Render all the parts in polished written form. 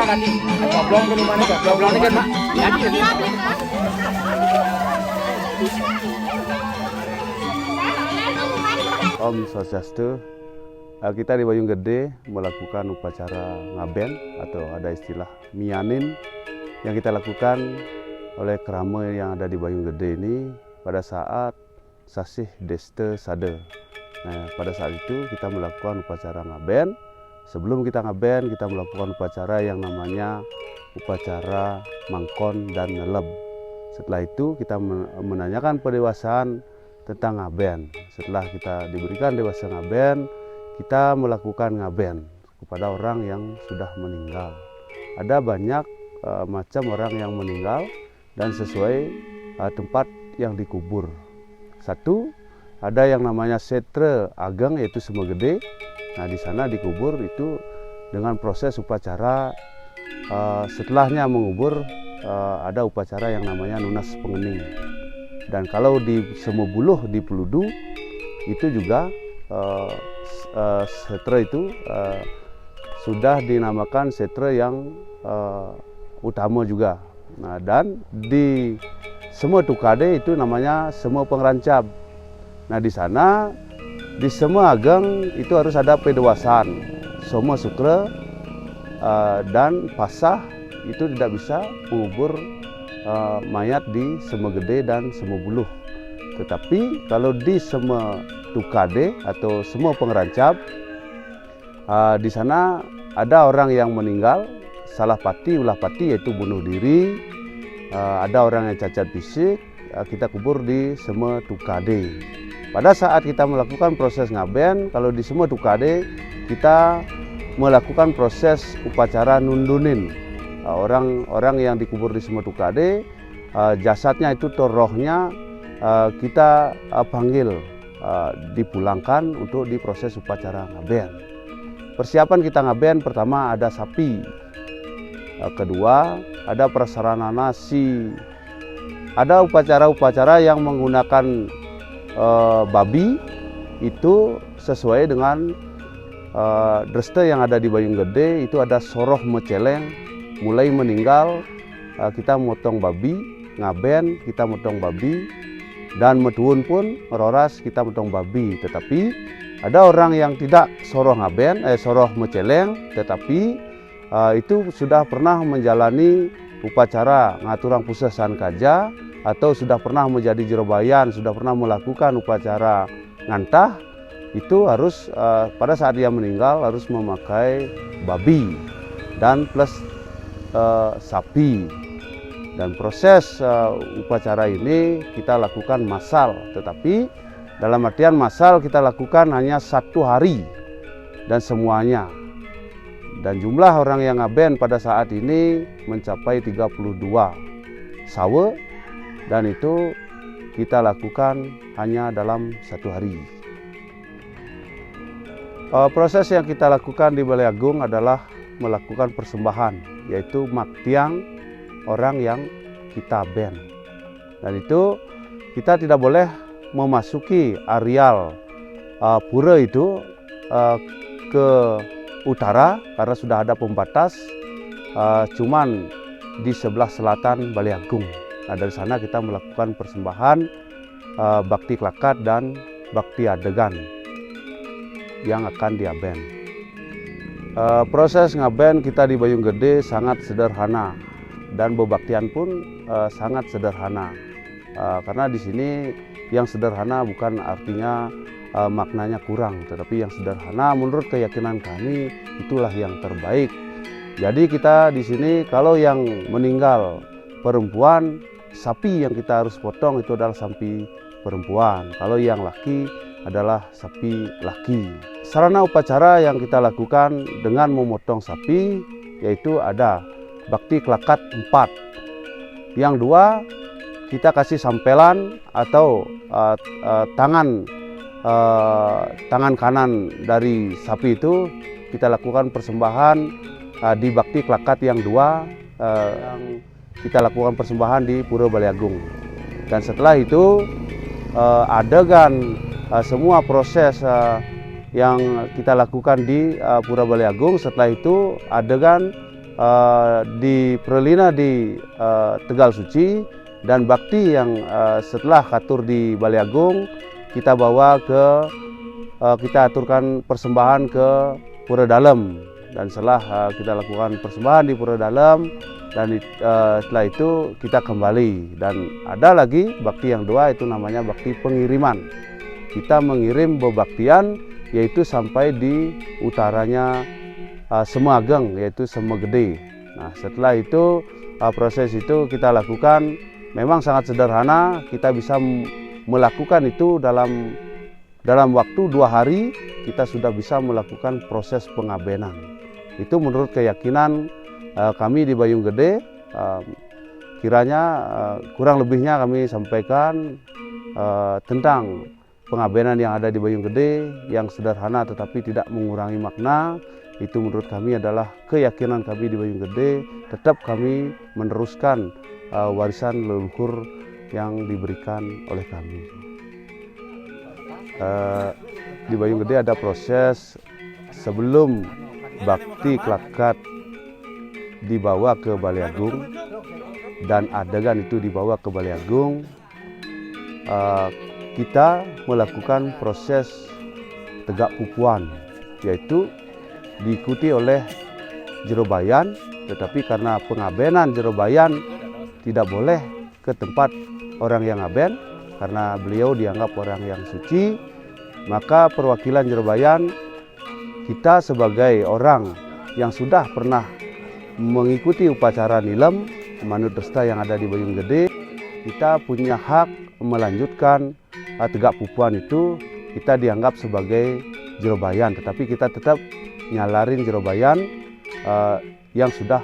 tadi. Goblong ke rumahnya goblong kan, Mak. Jadi. Om Swastiastu. Kita di Bayung Gede melakukan upacara ngaben atau ada istilah mianin yang kita lakukan oleh kerama yang ada di Bayung Gede ini pada saat Sasih Deste Sade. Nah, pada saat itu kita melakukan upacara ngaben. Sebelum kita ngaben, kita melakukan upacara yang namanya upacara mangkon dan neleb. Setelah itu kita menanyakan pendewasaan tentang ngaben. Setelah kita diberikan dewasa ngaben, kita melakukan ngaben kepada orang yang sudah meninggal. Ada banyak macam orang yang meninggal dan sesuai tempat yang dikubur. Satu, ada yang namanya setre ageng yaitu Semegede. Nah, di sana dikubur itu dengan proses upacara. Setelahnya mengubur ada upacara yang namanya nunas pengening. Dan kalau di Semebuluh di Peludu itu juga setre itu sudah dinamakan setre yang utama juga. Nah, dan di Semua Tukade itu namanya Semua Pengerancap. Nah, di sana di Semua Ageng itu harus ada pedewasaan. Semua Sukre dan Pasah itu tidak bisa mengubur mayat di Semegede dan Semebuluh. Tetapi kalau di Semua Tukade atau Semua Pengerancap, di sana ada orang yang meninggal, salah pati, ulah pati yaitu bunuh diri, ada orang yang cacat fisik, kita kubur di Semua Tukade. Pada saat kita melakukan proses ngaben, kalau di Semua Tukade kita melakukan proses upacara nundunin. Orang yang dikubur di Semua Tukade, jasadnya itu rohnya kita panggil, dipulangkan untuk diproses upacara ngaben. Persiapan kita ngaben pertama ada sapi, kedua ada prasarana nasi, ada upacara-upacara yang menggunakan babi itu sesuai dengan dreste yang ada di Bayung Gede. Itu ada soroh meceleng, mulai meninggal kita motong babi, ngaben kita motong babi, dan metuun pun roras kita motong babi. Tetapi ada orang yang tidak soroh ngaben, soroh meceleng, tetapi itu sudah pernah menjalani upacara ngaturang pusesan kaja, atau sudah pernah menjadi jerobayan, sudah pernah melakukan upacara ngantah. Itu harus pada saat dia meninggal harus memakai babi dan plus sapi. Dan proses upacara ini kita lakukan massal, tetapi dalam artian massal kita lakukan hanya 1 hari dan semuanya. Dan jumlah orang yang ngaben pada saat ini mencapai 32 sawe, dan itu kita lakukan hanya dalam 1 hari. Proses yang kita lakukan di Balai Agung adalah melakukan persembahan, yaitu maktiang orang yang kita ben. Dan itu kita tidak boleh memasuki areal pura itu ke utara karena sudah ada pembatas, cuman di sebelah selatan Balai Agung. Nah, dari sana kita melakukan persembahan bakti klakat dan bakti adegan yang akan diaben. Proses ngaben kita di Bayung Gede sangat sederhana. Dan bebaktian pun sangat sederhana, karena di sini yang sederhana bukan artinya maknanya kurang, tetapi yang sederhana menurut keyakinan kami itulah yang terbaik. Jadi kita di sini kalau yang meninggal perempuan, sapi yang kita harus potong itu adalah sapi perempuan. Kalau yang laki adalah sapi laki. Sarana upacara yang kita lakukan dengan memotong sapi yaitu ada bakti klakat 4. Yang 2 kita kasih sampelan atau tangan kanan dari sapi itu kita lakukan persembahan di bakti klakat yang 2 yang kita lakukan persembahan di Pura Balai Agung. Dan setelah itu adegan semua proses yang kita lakukan di Pura Balai Agung. Setelah itu adegan di Perlina di Tegal Suci, dan bakti yang setelah katur di Balai Agung kita bawa ke kita aturkan persembahan ke Pura Dalem, dan setelah kita lakukan persembahan di Pura Dalem dan setelah itu kita kembali. Dan ada lagi bakti yang dua, itu namanya bakti pengiriman. Kita mengirim bebaktian yaitu sampai di utaranya Semageng, yaitu Semegede. Nah, setelah itu proses itu kita lakukan memang sangat sederhana. Kita bisa melakukan itu dalam waktu 2 hari kita sudah bisa melakukan proses pengabenan. Itu menurut keyakinan kami di Bayung Gede. Kiranya kurang lebihnya kami sampaikan tentang pengabenan yang ada di Bayung Gede yang sederhana tetapi tidak mengurangi makna. Itu menurut kami adalah keyakinan kami di Bayung Gede. Tetap kami meneruskan warisan leluhur yang diberikan oleh kami. Di Bayung Gede ada proses sebelum bakti klakat dibawa ke Balai Agung dan adegan itu dibawa ke Balai Agung. Kita melakukan proses tegak pupuan, yaitu diikuti oleh jerobayan, tetapi karena pengabenan jerobayan tidak boleh ke tempat orang yang ngaben karena beliau dianggap orang yang suci, maka perwakilan jerobayan kita sebagai orang yang sudah pernah mengikuti upacara nilem manut desta yang ada di Bayung Gede, kita punya hak melanjutkan tegak pupuan itu. Kita dianggap sebagai jerobayan, tetapi kita tetap nyalarin jerobayan yang sudah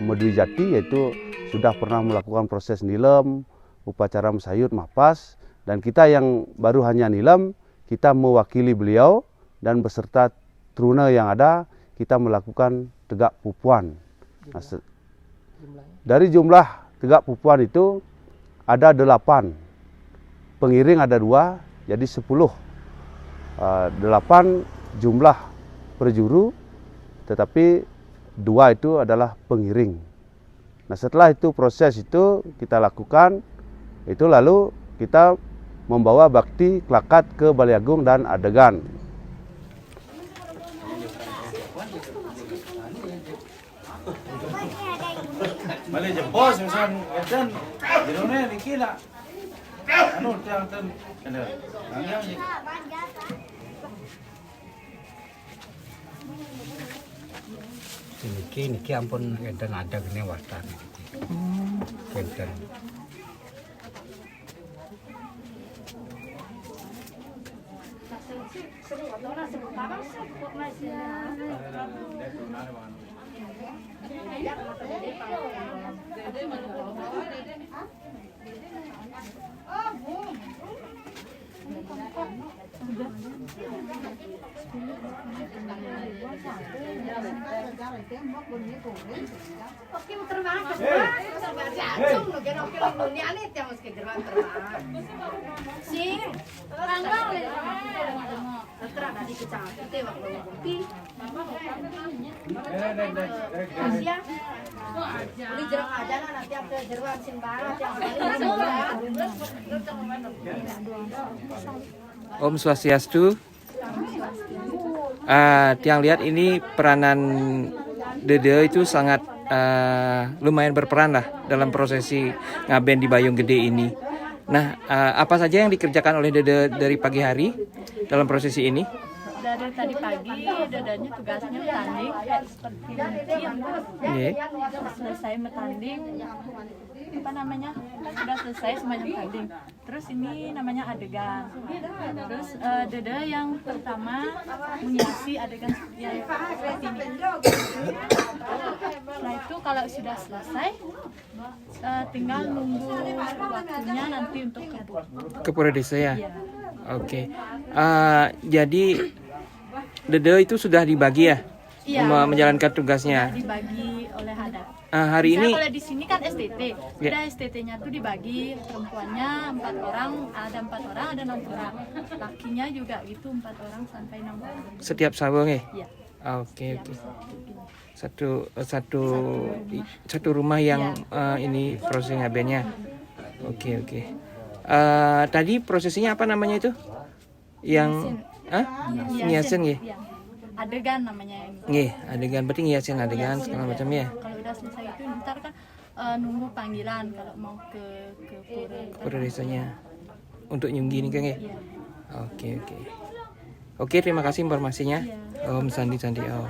medui jati, yaitu sudah pernah melakukan proses nilem, upacara mesayut, mapas, dan kita yang baru hanya nilem, kita mewakili beliau dan beserta truna yang ada, kita melakukan tegak pupuan. Nah, dari jumlah tegak pupuan itu ada 8, pengiring ada 2, jadi 10. 8 jumlah perjuru, tetapi 2 itu adalah pengiring. Nah, setelah itu proses itu kita lakukan, itu lalu kita membawa bakti klakat ke Balai Agung dan adegan. Balik jempos misalkan dan jerone dikira anu tiang ten ada anggang Niki ampun enten ada gini wartan enten. Om Swastiastu. Tiang lihat ini peranan Dede itu sangat lumayan berperan lah dalam prosesi ngaben di Bayung Gede ini. Nah, apa saja yang dikerjakan oleh Dede dari pagi hari dalam prosesi ini? Dari tadi pagi, Dedanya tugasnya bertanding kayak seperti selesai bertanding, apa namanya, kan sudah selesai semuanya tanding. Terus ini namanya adegan. Terus Dede yang pertama menghiasi adegan seperti ini. Setelah itu kalau sudah selesai, tinggal nunggu waktunya nanti untuk ke Pura Desa ya. Iya. Oke. Jadi Dede itu sudah dibagi ya, Iya, menjalankan tugasnya. dibagi oleh adat. Hari Misalnya ini kalau di sini kan STT, Ya. udah STT-nya tuh dibagi, perempuannya 4 orang, ada 4 orang, ada 6 orang. Lakinya juga gitu 4 orang sampai 6 orang. setiap sabung ya. Iya. Oke. Siap, begini. satu rumah yang ini proses ngabennya. Oke. Tadi prosesinya apa namanya itu? Yang ngiasin ya? Iya. Adegan namanya ini. Nggih, adegan berarti ngiasin adegan segala macam ya. Kalau udah selesai itu ntar kan nunggu panggilan kalau mau ke Pura desanya untuk nyunggi nih Kang ya. Iya. Oke. Oke, terima kasih informasinya. Om Sandi Om.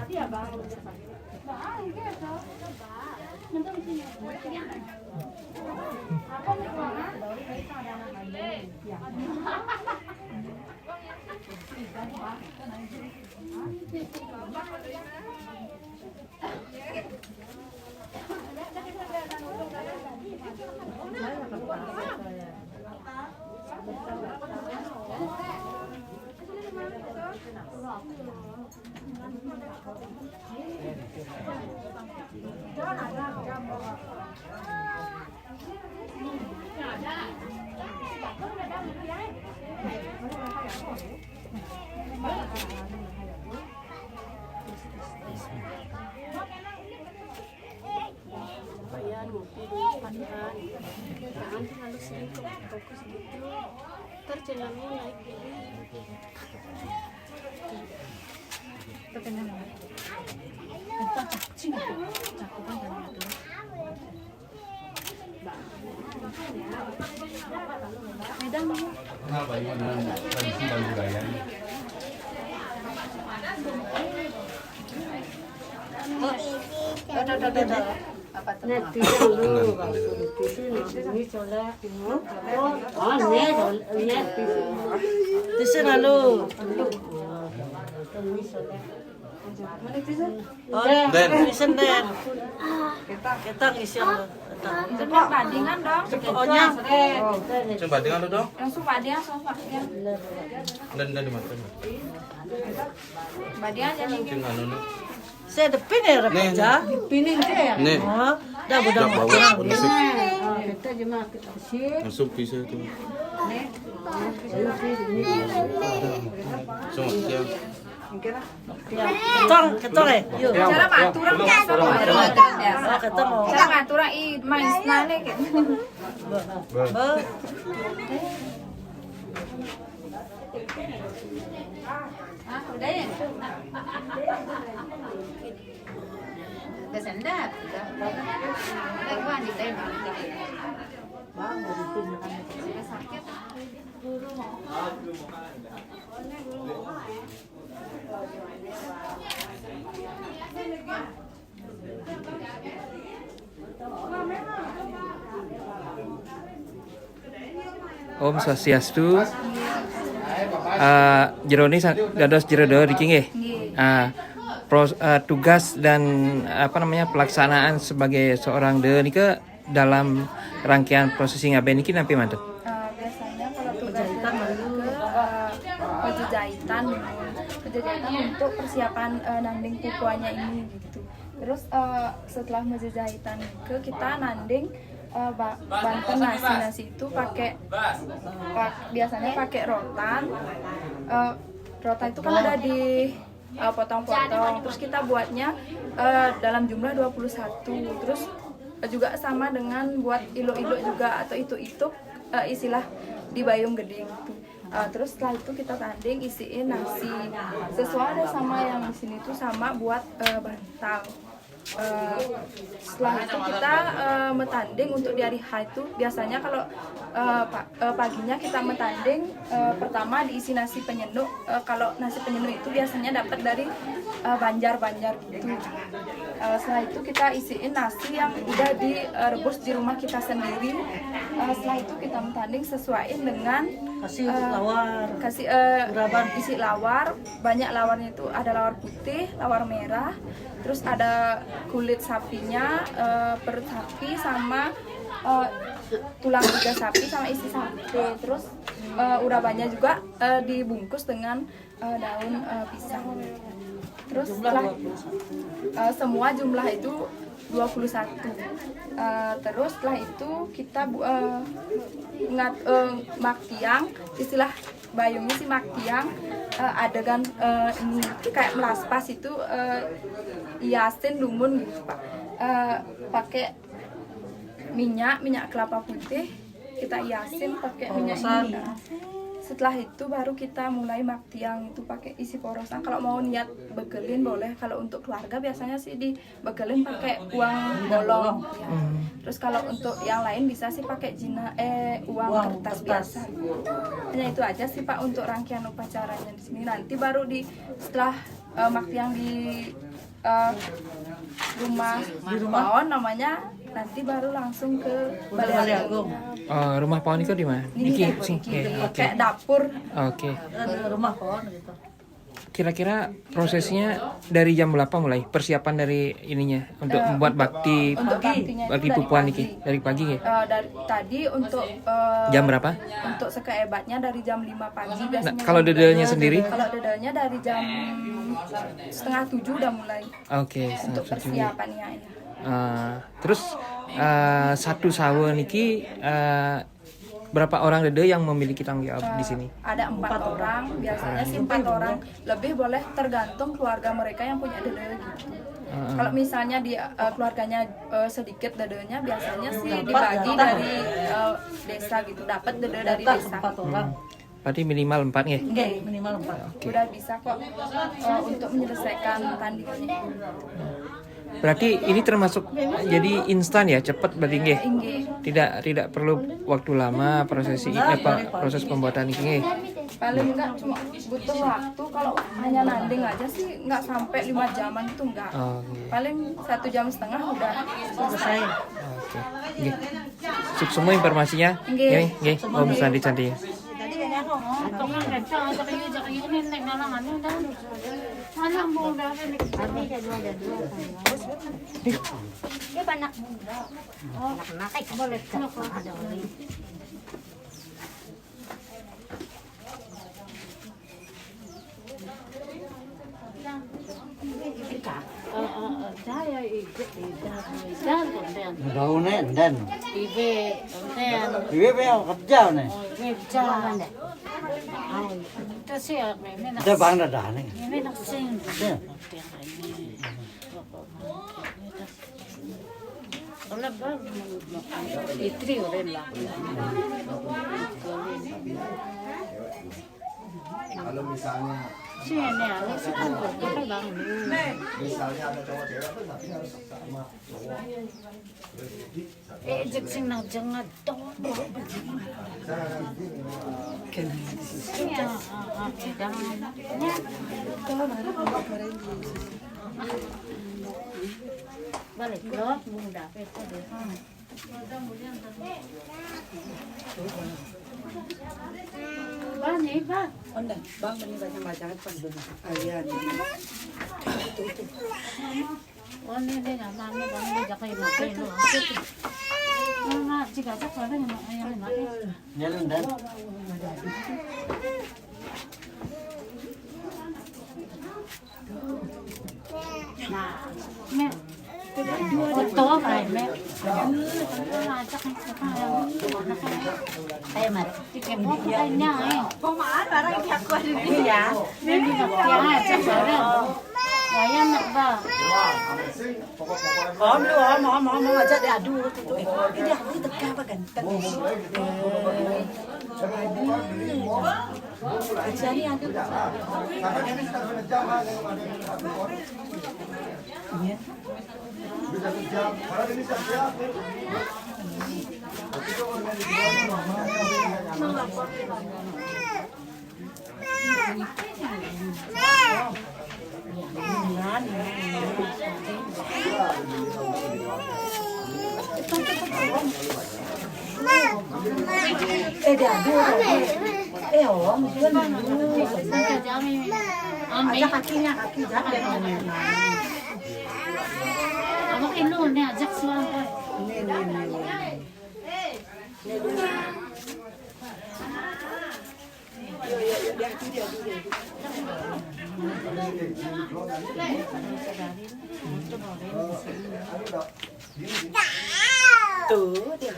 Kenapa ini dengan tradisi dan budaya ini? Bandingan dong. Coba dengan lu dong. Yang supadian sofa. Dan di mana? Badian jadi Cuma anu. Saya depan ya rapaja. Pinin saya. Nih. Dah Dah bawa masuk. Kita cuma kita sih. Masuk bisa itu. Semua dia. Ketong yuk. cara maturang biasa. Ketong. Cara maturang i main nane kayak. Udah ya. Kesendap. Lewat di tembak. Sakit. Om Swastiastu. Jeroni dados jerodo diki nggih. Tugas dan pelaksanaan sebagai seorang de nika dalam rangkaian prosesi ngaben niki nampi mantep. Biasanya kalau tugas penjahitan untuk persiapan nanding kukuanya ini gitu. Terus setelah menjahitan kita nanding banten nasi itu biasanya pakai rotan. Rotan itu kan ada di potong-potong. Terus kita buatnya dalam jumlah 21. Terus juga sama dengan buat ilo-ilo juga atau itu istilah di Bayung Gede gitu. Terus setelah itu kita tanding isiin nasi sesuai ada sama yang di sini tuh sama buat bantal. Setelah itu kita metanding untuk di hari H itu biasanya kalau paginya kita metanding pertama diisi nasi penyenuk. Kalau nasi penyenuk itu biasanya dapat dari banjar-banjar gitu. Setelah itu kita isiin nasi yang udah direbus di rumah kita sendiri. Setelah itu kita metanding sesuaiin dengan Kasih lawar. Isi lawar. Banyak lawarnya itu ada lawar putih, lawar merah, terus ada kulit sapinya, perut sapi sama tulang iga sapi sama isi sate. Terus urabannya juga dibungkus dengan daun pisang. Terus semua jumlah itu 21. Terus setelah itu kita maktiang, istilah Bayungnya sih maktiang. adegan ini kayak melaspas itu hiasin lumun gitu Pak. Pakai minyak kelapa putih, kita hiasin pakai minyak ini. Setelah itu baru kita mulai maktiang itu pakai isi porosan. Kalau mau niat begelin boleh. Kalau untuk keluarga biasanya sih dibegelin pakai uang bolong. Ya. Terus kalau untuk yang lain bisa sih pakai uang kertas biasa. Hanya itu aja sih Pak untuk rangkaian upacaranya di sini. Nanti baru setelah maktiang di rumah pohon namanya, nanti baru langsung ke Balai Agung. Rumah pohon itu di mana? Ini Sih. kayak dapur. Oke. Rumah pohon gitu. Kira-kira prosesnya dari jam berapa mulai persiapan dari ininya untuk membuat bakti pupuan ini dari pagi ya? Dari tadi untuk Jam berapa? Untuk sekehebatnya dari jam 5 pagi biasanya. Kalau dedenya sendiri? Kalau dedenya dari jam 6:30 udah mulai. Oke. Untuk persiapannya ya. Terus satu sawa niki berapa orang dede yang memiliki tanggung jawab di sini? Ada 4 orang, biasanya sih 4 orang. Lebih boleh tergantung keluarga mereka yang punya dede gitu. Kalau misalnya di keluarganya sedikit dedenya, biasanya sih dibagi dari desa gitu, dapat dede dari desa. 4 orang. Berarti minimal 4 ya? Enggak, minimal 4. Udah bisa kok untuk menyelesaikan tandingannya. Berarti ini termasuk jadi instan ya, cepat berarti nggih? Tidak perlu waktu lama proses pembuatan ini. Paling enggak cuma butuh waktu, kalau hanya nanding aja sih enggak sampai 5 jaman itu enggak. Paling 1,5 jam udah selesai. Oke. Nggih. Sip semua informasinya. Nggih, Om Sandi Candi. Daunnya dan ibe kerja nih. Kita bangda dah nih. Kalau misalnya misalnya ada cowok cewek tuh tapi harus sama cowok. Balik blok muda itu deh. Bang, Bang. Onda, Bang ini banyak macam kalian. Oh, ini dia nama ni Bang ni jaga yang makan lu. Nah, jika tak ada yang makan. Jalan dan. Nah, me. Betul kan, me. Ajak yang saya mat. Tiket mau kayaknya, Pomaan barang yang aku ada di ya. Ini dia ajak barang. Saya nak bah. Om aja diadu tu. Ini aku teka apa ganteng. Jadi adu. Iya. Bisa sejam, karena ini siap. Ajak kakinya, kaki jangan. Abang ilu ni ajak suara. Tuh dia.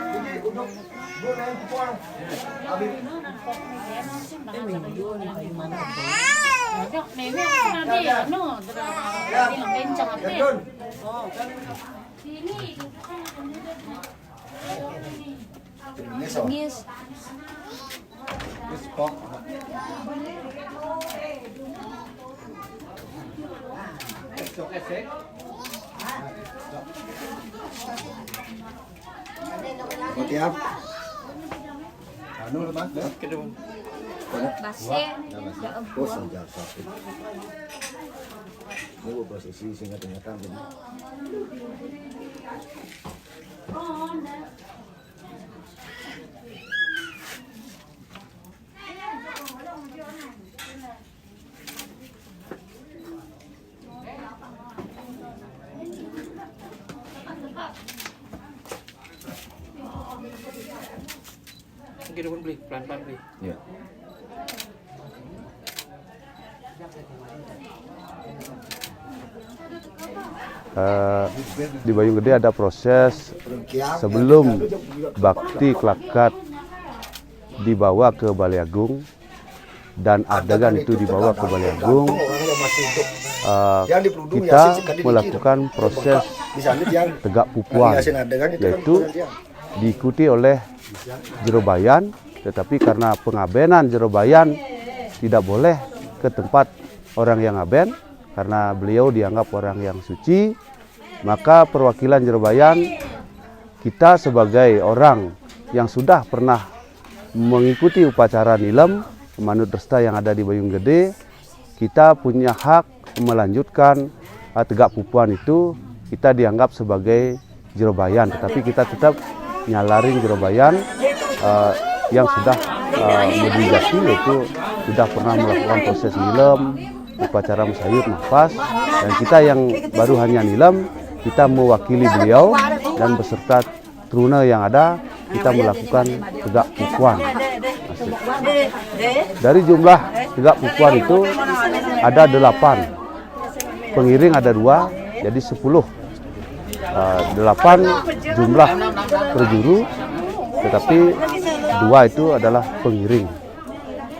Jadi untuk gue naik kupon. Habis. Ngis. Pok. Tiap. Anu lepas dah. Ke depan. Basi. Oh, saja satu. Ini posisi singkat ingatan jadi. Ke depan beli, pelan-pelan beli. Ya. Di Bayung Gede ada proses sebelum bakti klakat dibawa ke Balai Agung dan adegan itu dibawa ke Balai Agung. Kita melakukan proses tegak pupuan, yaitu diikuti oleh jerobayan, tetapi karena pengabenan jerobayan tidak boleh ke tempat orang yang ngaben karena beliau dianggap orang yang suci, maka perwakilan jerobayan kita sebagai orang yang sudah pernah mengikuti upacara nilem Manut Resta yang ada di Bayung Gede, kita punya hak melanjutkan tegak pupuan itu. Kita dianggap sebagai jerobayan, tetapi kita tetap nyalarin jerobayan yang sudah medijati, yaitu sudah pernah melakukan proses nilem, upacara musayut, nafas, dan kita yang baru hanya nilem, kita mewakili beliau dan beserta truna yang ada, kita melakukan tegak pupuan. Dari jumlah tegak pupuan itu ada 8, pengiring ada 2, jadi 10. 8 jumlah perjuru, tetapi 2 itu adalah pengiring.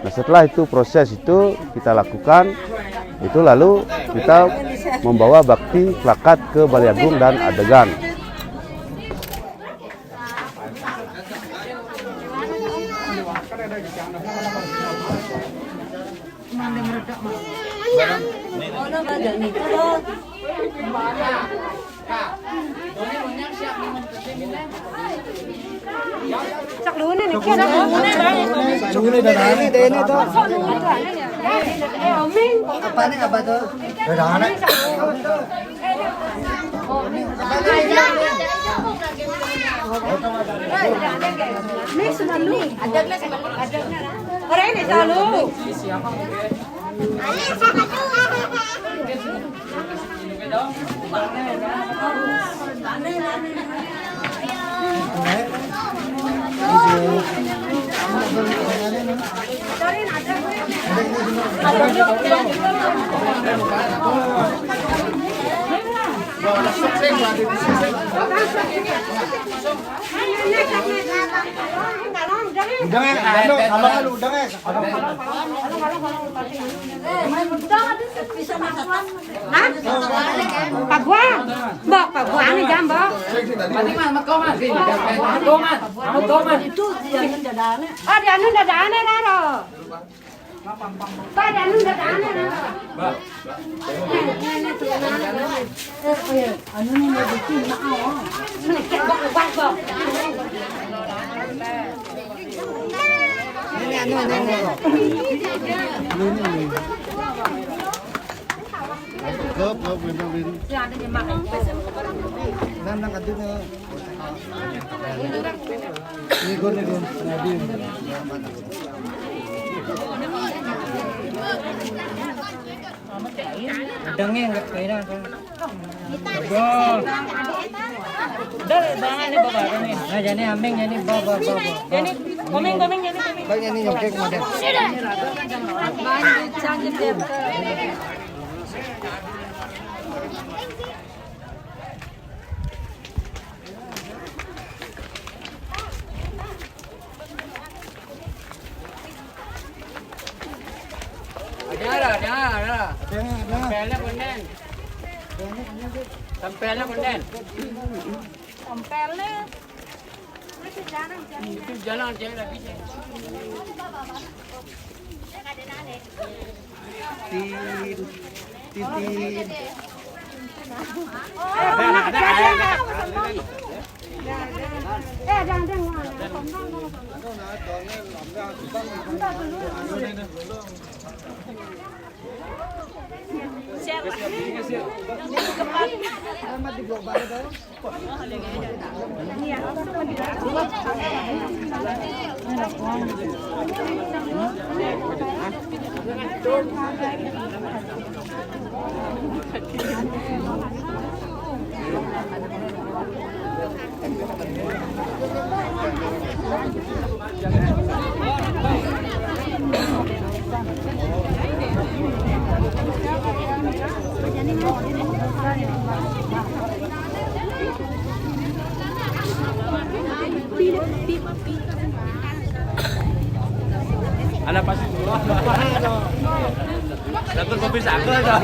Nah, setelah itu proses itu kita lakukan, itu lalu kita membawa bakti klakat ke Balai Agung dan adegan. Chắc lúa này kia đó. Chú này đá này đến này thôi. Apa nih apa tuh? Đá này. Ini sama lu. Adagna sama lu. Adagna. Orang ini sama lu. Udangnya ada, sama kan udangnya. Pak Gua, Mbak, Pak Gua ini gambar. Itu dianun dadane. Oh, dianun dadane raro. Pak dianun dadane raro. Anu ini mau bikin mau. Menikah bak. Ini anu. Nang kadune. Nigon. Udangnya enggak kira. Nah, jadi ambing jadi bawa. Jadi komeng jadi. Bang ini nyokek model. Tempelnya konden. Tempelnya konden. Tempelnya. Itu jalan aja lagi. Titin. Ada pasti. Dapat kopi saku aja.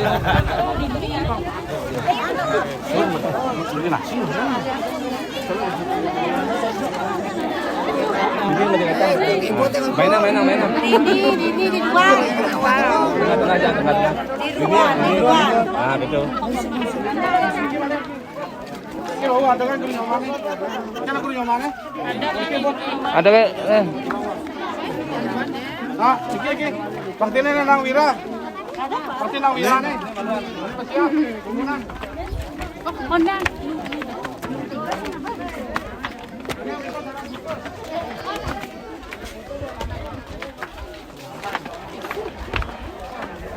Mainan. Di luar. Tengah aja. Di luar. Ah, betul. Ada kayak Ah, iki. Paktine nang Wira. Pasti nang Wira nih. Honda.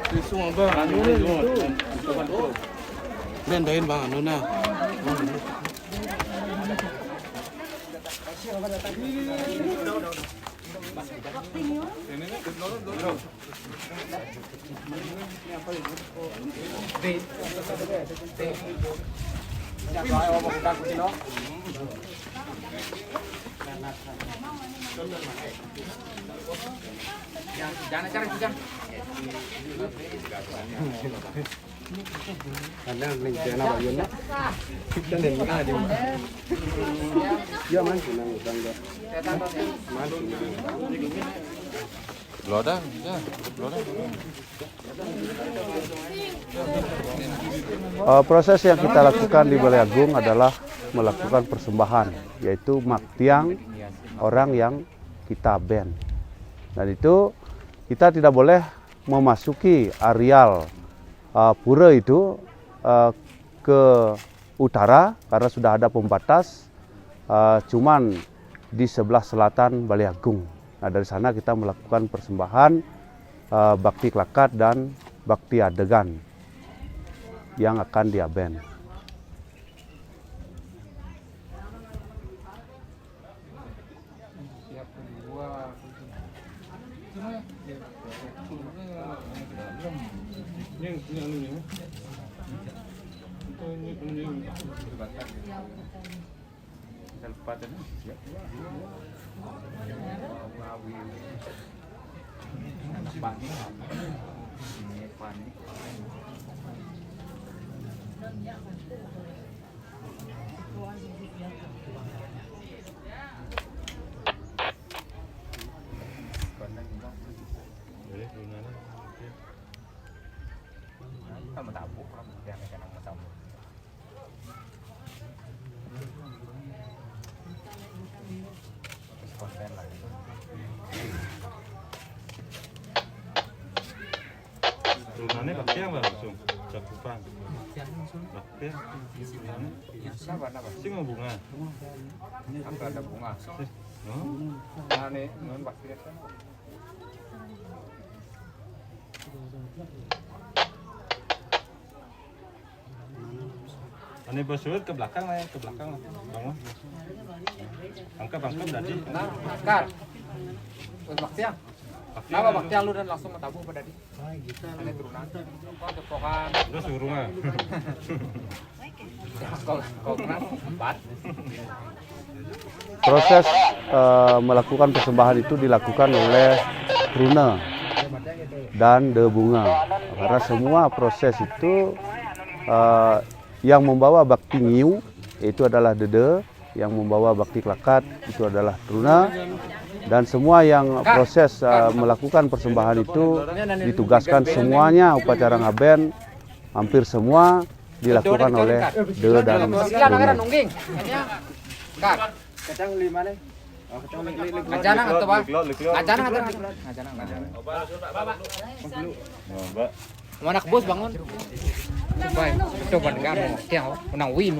Langsung bang, anu nendain bang, anu nah. jangan cari jam. Karena rencana bayarnya kita dan kita ada. Ya man, senang utang dah. Lodang, ya, lodang. Proses yang kita lakukan di Balai Agung adalah melakukan persembahan, yaitu maktiang orang yang kita ban. Dan itu kita tidak boleh memasuki areal pura itu ke utara karena sudah ada pembatas, cuman di sebelah selatan Balai Agung. Nah, dari sana kita melakukan persembahan bakti klakat dan bakti adegan yang akan diaben. Turunannya baktiang langsung, cakupan. Baktiang. Sih mau bunga. Apa ada bunga? Oh. Nah, nih, non baktiang. Ini bersulit ke belakang lah, ke belakang lah. Bangun. Angkat tadi. Nah, akar. Baktiang. Nama baktiang lu dan langsung mentabuh pada di. Ini turunan. Kok tepokan. Udah suruh mah. Kau keras, bat. Proses melakukan persembahan itu dilakukan oleh Truna dan de bunga. Karena semua proses itu yang membawa bakti ngiu itu adalah dede, yang membawa bakti klakat itu adalah truna, dan semua yang proses melakukan persembahan itu ditugaskan semuanya upacara ngaben hampir semua dilakukan oleh de dan truna. Ngajanang atau Pak? Ngajanang atau mau anak bos bangun. Coba dengar mau tiang, menang win.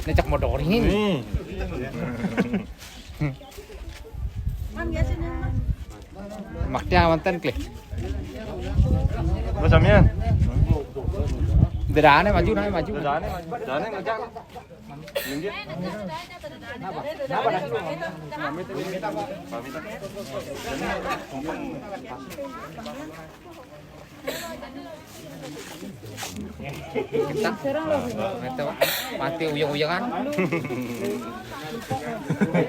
Necak modorin. Maknya mantan klik. Macamnya. Derane maju. Derane ngajak. Minggir. Kita mati uyang-uyangan.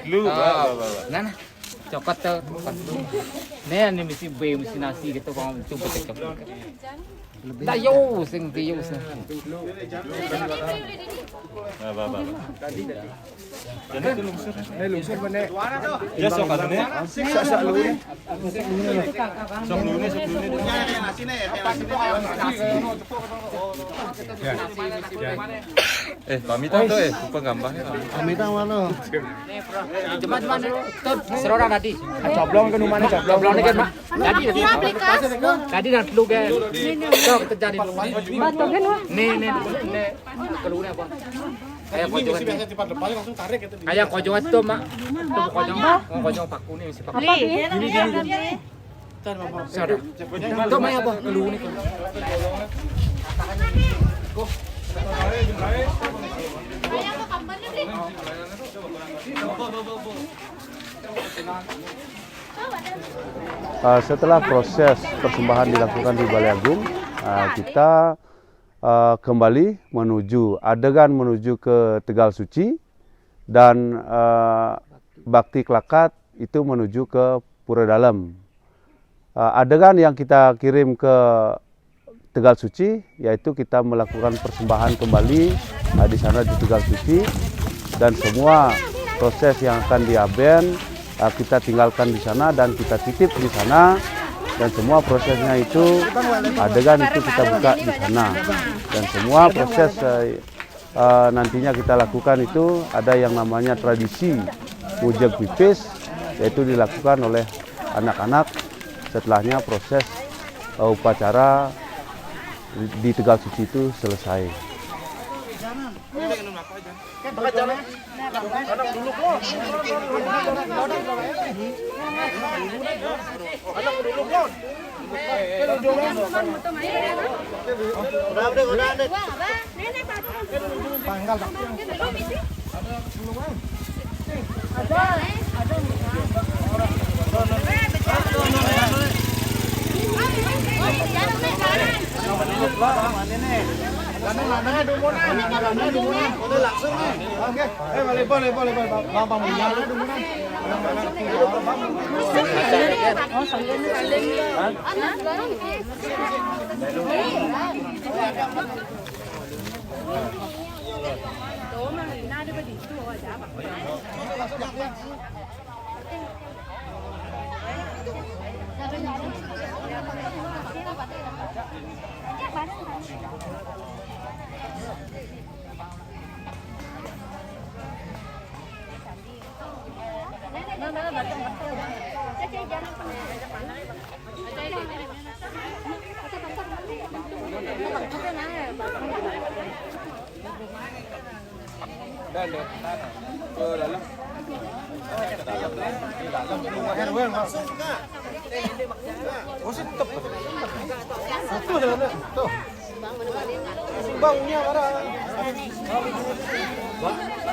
Lu Nah, cokot tuh. Nih ini mesti B mesti nasi gitu bang coba cek. Tayo sing. Lungsur bener. Ya sok katanya. Sak lu nih. Sok lu nih. Pamitan tuh lupa gambarnya. Pamitan mana? Cuman tuh serora tadi. Coblong ke rumahnya coblong kan Mak. Tadi dan flu kan. Tuh kita jadi dulu. Nih. Keluarnya apa? Kayak kojongan. Kayak kojongan tuh Mak. Tuh kojong paku nih si paku. Gini. Sudah. Tuh Mak apa? Keluar nih. Setelah proses persembahan dilakukan di Balai Agung, kita kembali menuju adegan menuju ke Tegal Suci, dan bakti klakat itu menuju ke Pura Dalam. Adegan yang kita kirim ke Tegal Suci yaitu kita melakukan persembahan kembali di sana di Tegal Suci, dan semua proses yang akan diaben kita tinggalkan di sana dan kita titip di sana, dan semua prosesnya itu adegan itu kita buka di sana, dan semua proses nantinya kita lakukan itu ada yang namanya tradisi mujeg pipis, yaitu dilakukan oleh anak-anak setelahnya proses upacara di Tegal Suci itu selesai.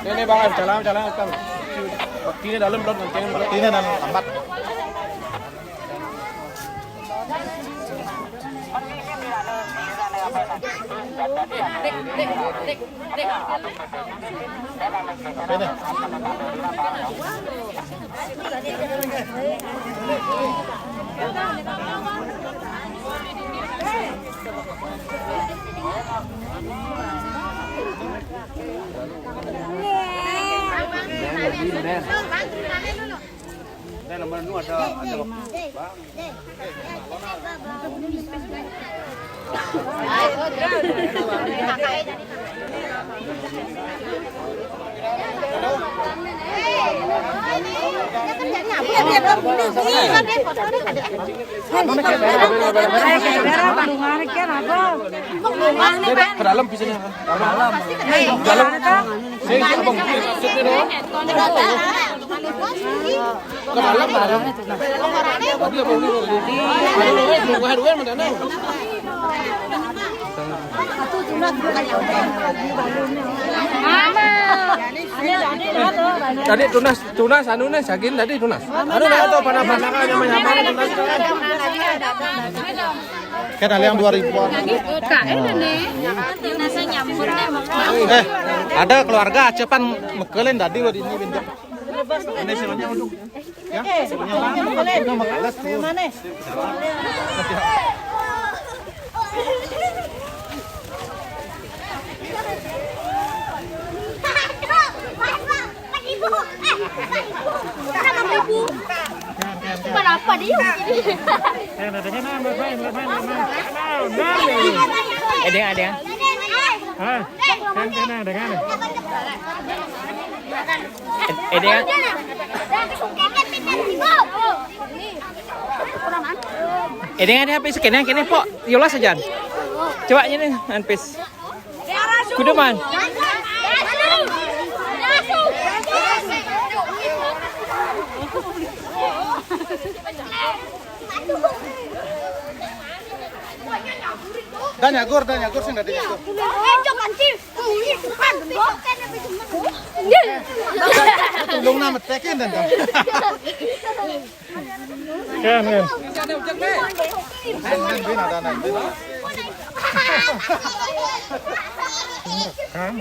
Ini bang, jalan. Baktinya dalam belum, baktinya dalam tempat. Ke dalam pisahnya. Dalam. Saya isi abang. Maksudnya dong. Ke dalam. Tadi abang dulu. Dua mana? Tadi tunas anu nih sagin tadi tunas. Anu na to panah-panah nyama-nyama tunas. Kan ada yang 2000-an. Ada keluarga Acepan mekelen tadi buat ini bentuk. Ini semuanya untuk ya. Semuanya makalas tuh. Berapa dia? Ada. Ada HP sekene kene po. Yola saja. Coba ini anpis. Kudeman. Dan nyagur sih enggak ada nyagur. Tulung nama tekin dan. Kan.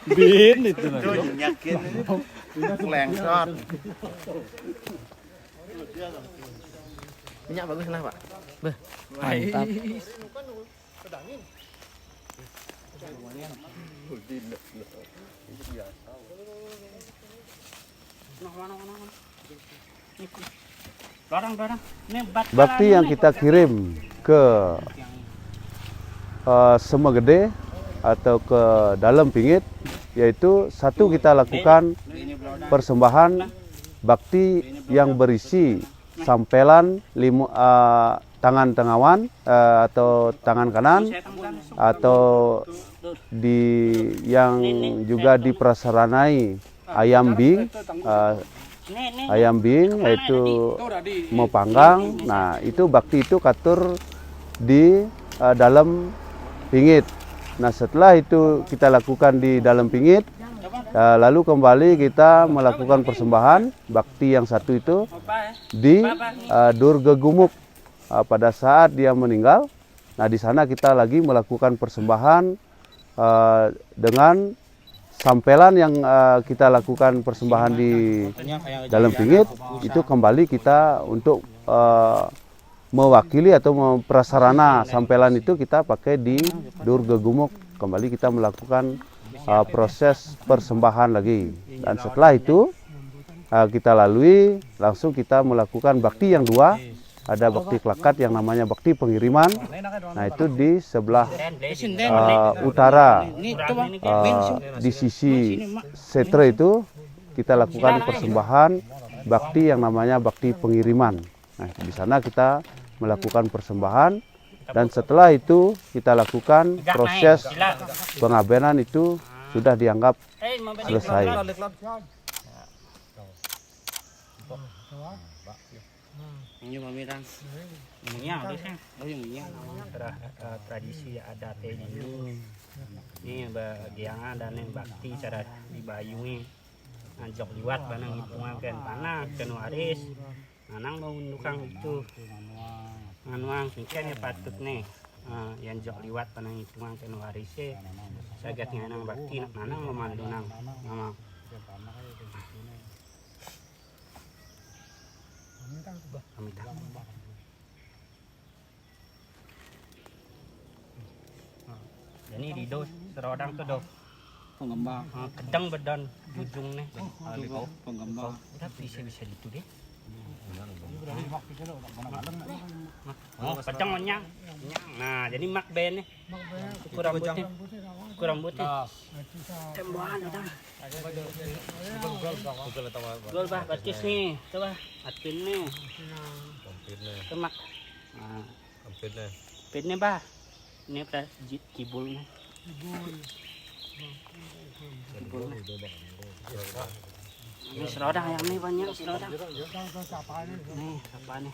Bin itu nyakin itu. Lengsot. Minyak bagus lah Pak. Beh. Mantap. Bakti yang kita kirim ke Semegede atau ke dalam Pingit, yaitu satu kita lakukan persembahan bakti yang berisi sampelan tangan tengawan atau tangan kanan, atau yang juga diprasaranai ayam bing, yaitu mau panggang. Nah itu bakti itu katur di dalam Pingit. Nah setelah itu kita lakukan di dalam Pingit, lalu kembali kita melakukan persembahan bakti yang satu itu di Durga Gumuk pada saat dia meninggal. Nah di sana kita lagi melakukan persembahan dengan sampelan yang kita lakukan persembahan di dalam Pingit itu kembali kita untuk mewakili atau memprasarana sampelan itu kita pakai di Durga Gumuk. Kembali kita melakukan proses persembahan lagi, dan setelah itu kita lalui langsung kita melakukan bakti yang dua. Ada bakti kelakat yang namanya bakti pengiriman. Nah itu di sebelah utara, di sisi setre itu kita lakukan persembahan bakti yang namanya bakti pengiriman. Nah di sana kita melakukan persembahan, dan setelah itu kita lakukan proses pengabenan, itu sudah dianggap selesai. Tradisi adat ini bagian dan yang bakti cara dibayungi anjok liwat banang hitungan kan panah kan waris nanang mau nukang itu nganuang singkanya patut nih yang jok liwat panang hitungan kan warisnya sagatnya nang bakti nanang mau mandu nang mama jadi di dos serodang tuh do penggembang kedang badan ujung nih penggembang udah bisa gitu deh. Oh, pedang nyang. Nah, jadi mak ben nih. Kurang putih. Tembakan udah. Gol bah batis nih. Coba atin nih. Kemak. Nah, ampirnya bah. Ini pada kibul nih. Kibul. Ini serodang yang ini banyak serodang. Nih, apa nih?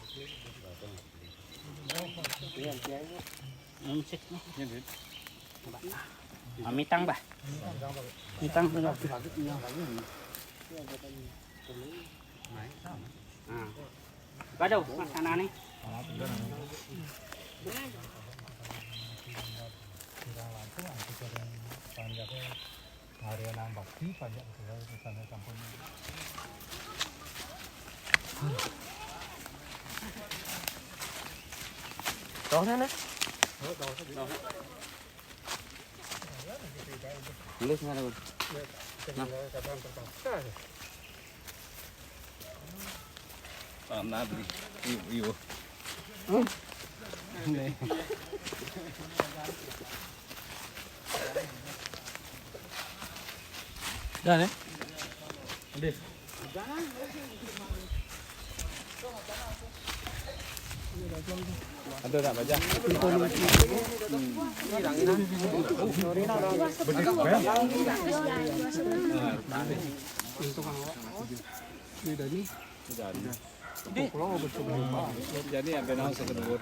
Musik nih. Mitang bah. Mitang benar. Nah. Baduh, sana nih. Harian bakti pajak ke sana kampung. Tahu sana? Tulis mana pun. Nah, iyo. Dah nih. Adif. Ada tak baca? Jadi abenang sekedua.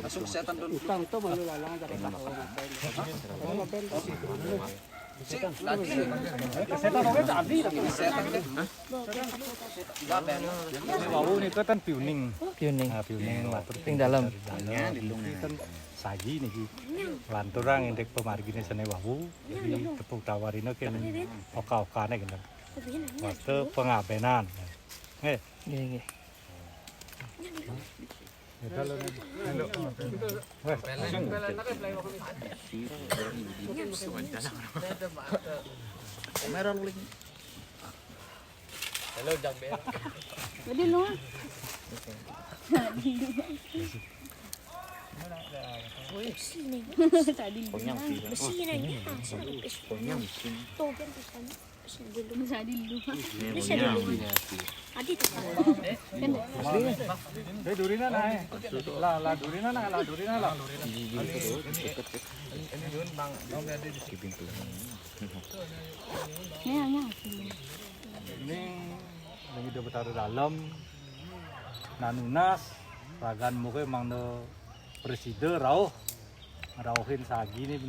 Masuk setan dulu. Utang tu baru lalang dari Wow ni tu kan piuning. Piuning. Piuning Ting dalam. Kan saji ni lanturang indek pemargine sene wawu. Jadi tepuk tawarina kan oka-oka ni kan. Waktu pengabenan. Nggih. Jadi lu. Durina naik. Lah durina lah. Ini lagi udah bertaruh dalam. Nanunas ragan muka emang no presiden rauhin sagi nih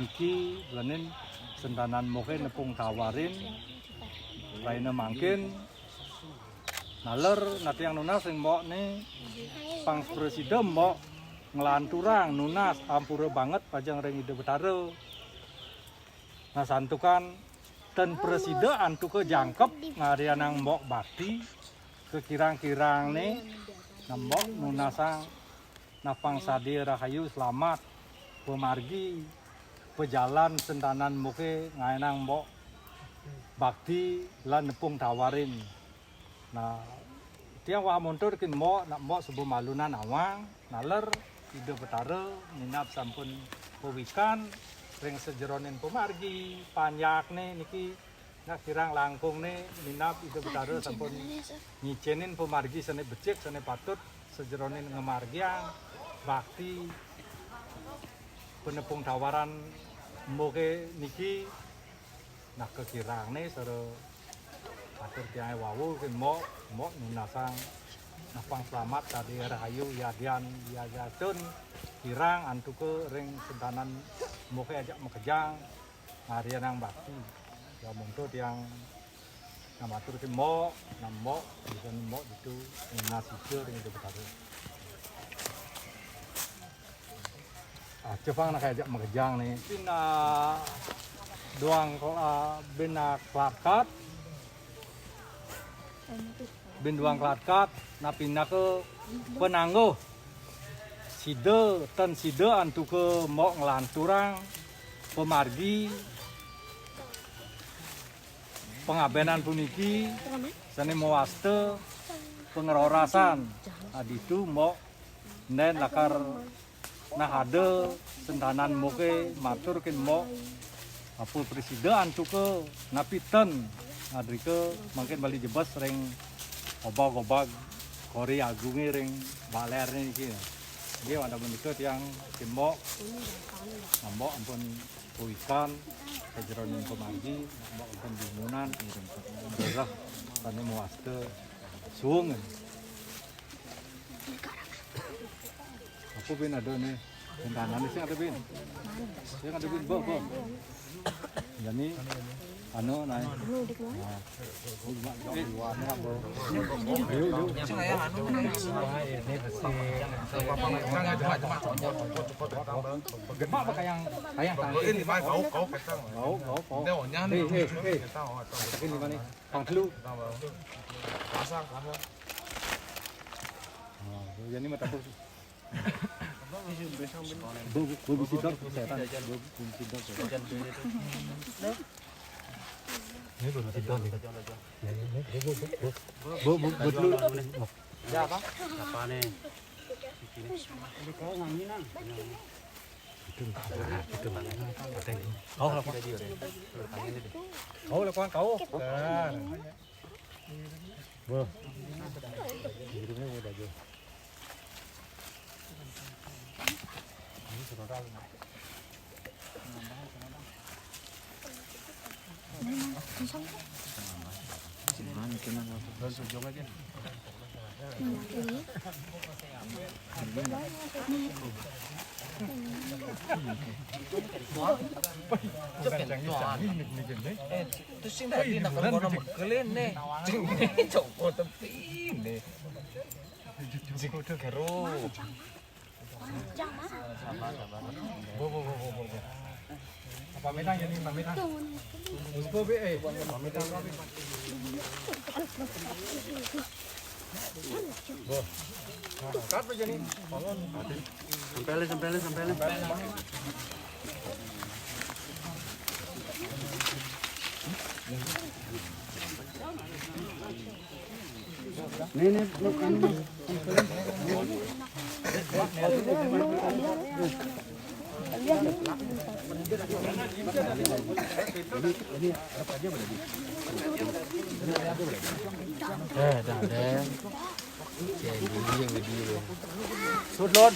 niki belanin sentanan muka nepung tawarin lainnya mungkin naler nanti yang nunas yang mau nih pang presiden mau ngelanturang nunas ampura banget pajang ring ide bertaruh nah santukan dan presiden antu ke jangkep ngarian yang mau bakti kekirang-kirang nih nembok nunasang napang sadi rahayu selamat pemargi pejalan sentanan muke ngainang mbok bakti lan nepung tawarin nah tiang wah montor kin mbok nak mbok sebelum malunan awang naler ide betare minap sampun pewikan ring sejeronin pemargi panyak nih niki nak kirang langkung nih minap ide betare sampun nyicenin pemargi sene becik sene patut sejeronin ngemargiang bakti penepung tawaran moke niki nak kekirang nih sero patut tiang wawu kin mo nunasang napang selamat tadi rahayu yadian yajatun kirang antuke ring sentanan moke ajak mekejang harian yang bakti ya muntut yang namatur ke mo nammo bisa mo itu nasisir yang itu betul coba nak ajak mengejang nih bina doang bina kelakat bin doang kelakat napina ke penangguh side ten side antu ke mo ngelanturang pemargi pengabenan puniki seni mewaste pengerorasan aditu mo nen lakar nah ada sentanan moke matur kin mo apa presiden antuke napiten adrike mungkin bali jebas ring obag-obag kori agungi ring baler niki dia ada menikah yang kin mo nambo ampun puikan kejeronin pemargi mbak ampun bingunan berah tani muaste suung aku bin ada nih sentanan sih ada bin saya ada bin bo jadi anu naik gempa apa yang ini mah kau ini mana nih pang flu pasang jadi mata pun Bubisitor setan. Ini bubisitor nih. Dulu. Ya apa? Apa nih? Ini kau nganginan. Itu mana? Kau lakukan dia deh. Kau lakukan kau. Kan. Bo. Hidupnya udah aja. Ini sudah tahu. Gimana kena apa? Sujud aja. Terus sing tadi nak kono mekelin nih. Coba tepi nih. Jiko tuh kero. Sabar. Bo. Pamitan jadi pamitan. Usko be pamitan kami. Bo. Kat aja nih. Sampelin. Sudlon.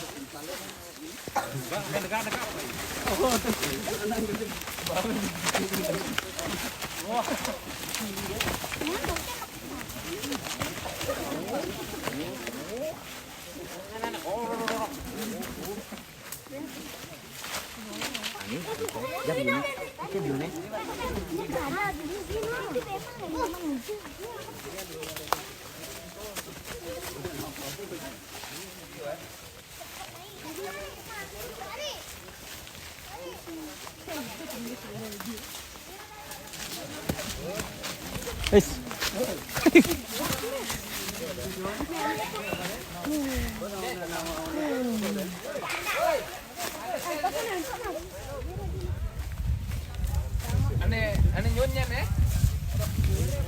Ane nyonnya nih.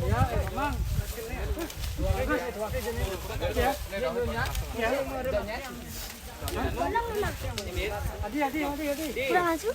Ya, emang. Kurang masuk.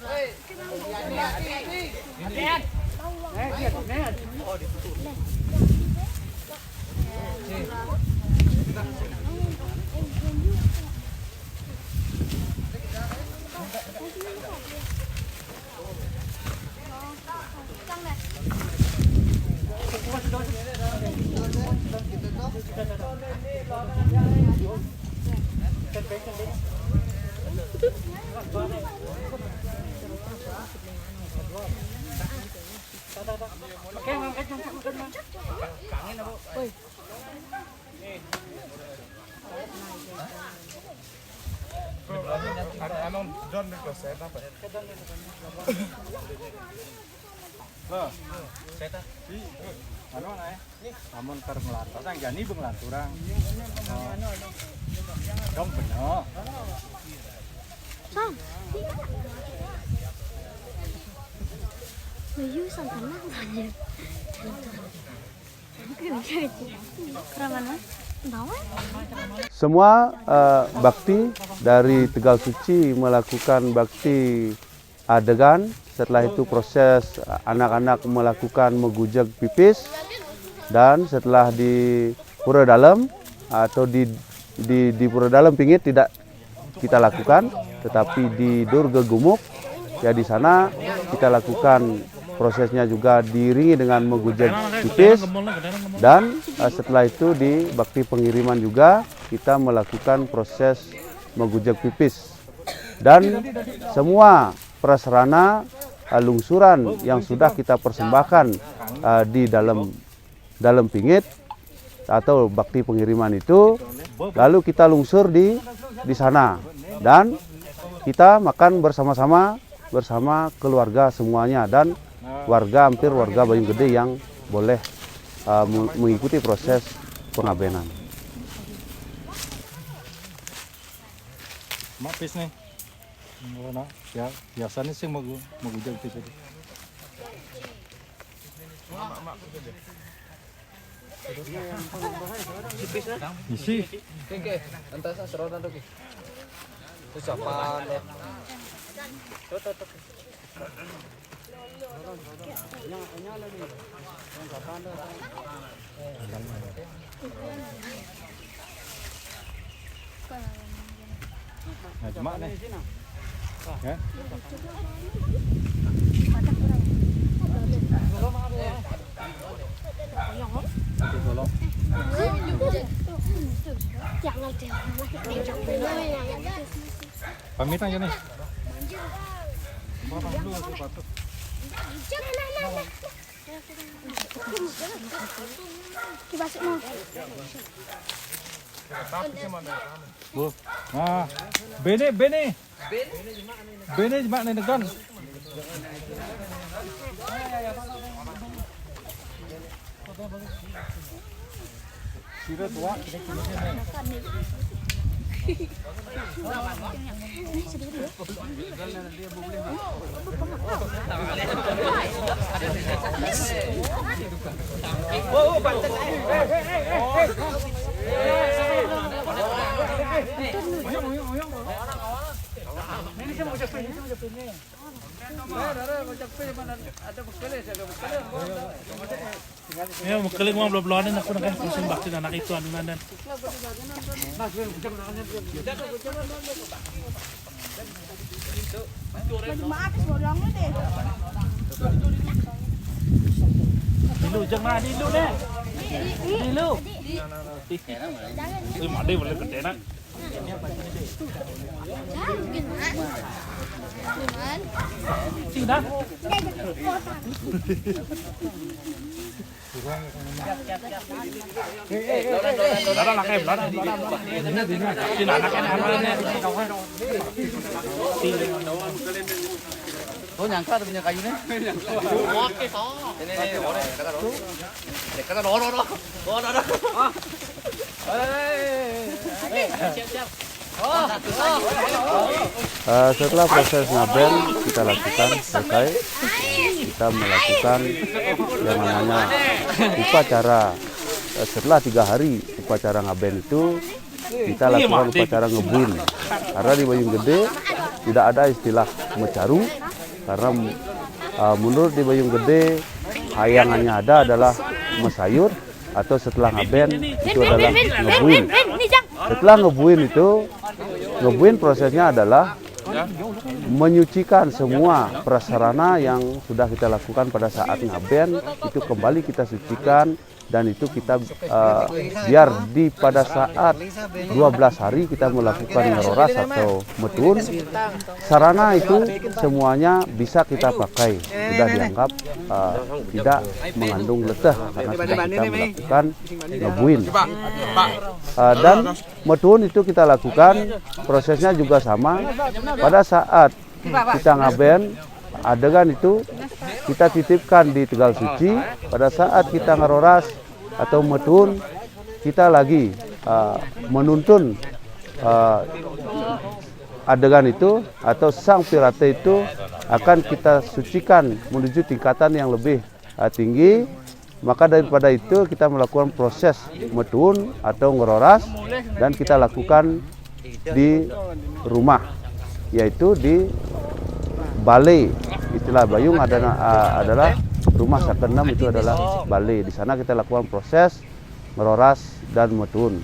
Namun keur melanturang jani beung lanturang. Dong bener. Sam. Bayu sampai mana? Semua bakti dari Tegal Suci melakukan bakti adegan. Setelah itu proses anak-anak melakukan megujeg pipis, dan setelah di Pura Dalam atau di Pura Dalam Pingit tidak kita lakukan, tetapi di Durga Gumuk ya di sana kita lakukan prosesnya juga diiringi dengan megujeg pipis, dan setelah itu di bakti pengiriman juga kita melakukan proses megujeg pipis, dan semua prasarana lungsuran yang sudah kita persembahkan di dalam pingit atau bakti pengiriman itu, lalu kita lungsur di sana, dan kita makan bersama-sama bersama keluarga semuanya, dan warga hampir warga Bayung Gede yang boleh mengikuti proses pengabenan. Mak pis nih. Ya biasanya sih mau gujeg pis itu. Isi. Oke, entas serotan tuh. Terus apa? Nah, cuma nih. Ya. Pamitan aja nih. Bu, nah, bene di mana nih kan? Ya, mengkeling mau belum-belonan aku nak kusin bakti anak itu anunan dan. Dilu jangan dilu deh. Dilu. Ini mandi boleh gede nak. Tidak. Oh nyangka ada punya kayunya. Oke toh. Ini boleh kata dulu. Kata dulu. Siap. Setelah proses ngaben kita lakukan selesai, kita melakukan yang namanya upacara. Setelah 3 hari upacara ngaben itu kita lakukan upacara ngebuin. Karena di Bayung Gede tidak ada istilah mecaru, karena menurut di Bayung Gede hayangannya ada adalah mesayur, atau setelah ngaben itu adalah ngebuin. Setelah ngebuin prosesnya adalah menyucikan semua prasarana yang sudah kita lakukan pada saat ngaben, itu kembali kita sucikan, dan itu kita biar pada saat 12 hari kita melakukan ngeroras atau metun, sarana itu semuanya bisa kita pakai, sudah dianggap tidak mengandung letah karena sudah kita melakukan ngebuin. Dan metun itu kita lakukan prosesnya juga sama. Pada saat kita ngaben, adegan itu kita titipkan di Tegal Suci. Pada saat kita ngeroras atau metun, kita lagi menuntun adegan itu atau sang pirate itu akan kita sucikan menuju tingkatan yang lebih tinggi. Maka daripada itu kita melakukan proses metun atau ngeroras, dan kita lakukan di rumah, yaitu di balai. Istilah Bayung adalah rumah sakenam, itu adalah balai. Di sana kita lakukan proses ngeroras dan metun.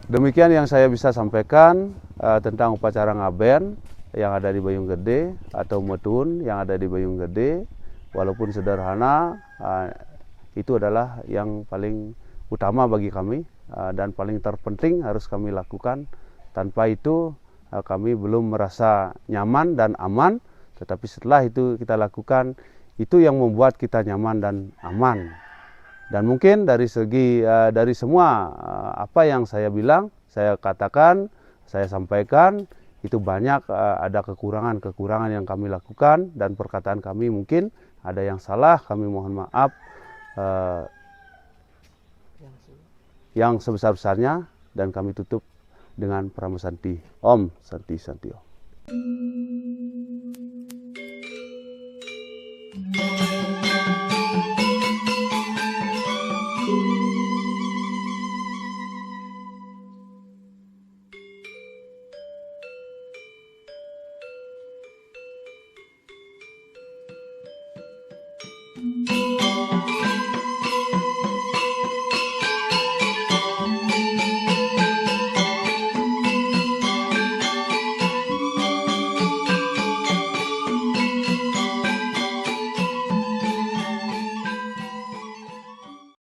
Demikian yang saya bisa sampaikan tentang upacara ngaben yang ada di Bayung Gede atau metun yang ada di Bayung Gede. Walaupun sederhana, itu adalah yang paling utama bagi kami dan paling terpenting harus kami lakukan. Tanpa itu kami belum merasa nyaman dan aman, tetapi setelah itu kita lakukan, itu yang membuat kita nyaman dan aman. Dan mungkin dari segi dari semua apa yang saya bilang, saya katakan, saya sampaikan, itu banyak ada kekurangan yang kami lakukan dan perkataan kami mungkin ada yang salah, kami mohon maaf yang sebesar-besarnya dan kami tutup dengan Prama Santi. Om Santi Santi Om.